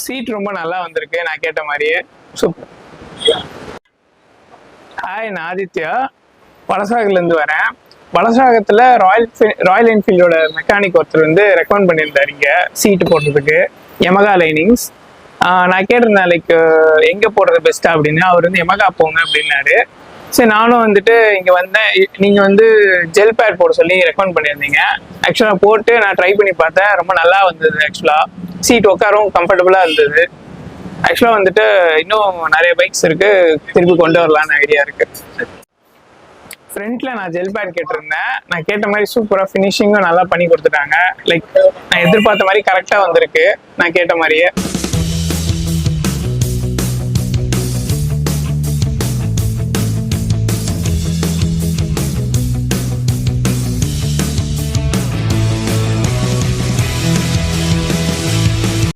Seat ரொம்ப நல்லா வந்திருக்கு நான் கேட்ட மாதிரியே. சூப்பர். ஹாய், நான் ஆதித்யா, வலசாகத்துலேருந்து வரேன். வலசாகத்தில் ராயல் என்ஃபீல்டோட மெக்கானிக் ஒருத்தர் வந்து ரெக்கமெண்ட் பண்ணியிருந்தார் இங்கே சீட்டு போடுறதுக்கு, யமகா லைனிங்ஸ். நான் கேட்டிருந்தேன் லைக் எங்கே போடுறது பெஸ்ட்டாக அப்படின்னு. அவர் வந்து யமகா போங்க அப்படின்னாரு. சரி, நானும் வந்துட்டு இங்கே வந்தேன். நீங்கள் வந்து ஜெல் பேட் போட சொல்லி ரெக்கமெண்ட் பண்ணியிருந்தீங்க. ஆக்சுவலாக போட்டு நான் ட்ரை பண்ணி பார்த்தேன், ரொம்ப நல்லா வந்தது. ஆக்சுவலாக சீட் உட்காரவும் கம்ஃபர்டபுளாக இருந்தது. ஆக்சுவலாக வந்துட்டு இன்னும் நிறைய பைக்ஸ் இருக்குது, திருப்பி கொண்டு வரலான்னு ஐடியா இருக்குது. ஃப்ரண்ட்டில் நான் ஜெல் பேட் கேட்டிருந்தேன். நான் கேட்ட மாதிரி சூப்பராக ஃபினிஷிங்கும் நல்லா பண்ணி கொடுத்துட்டாங்க. லைக் நான் எதிர்பார்த்த மாதிரி கரெக்டாக வந்திருக்கு நான் கேட்ட மாதிரியே.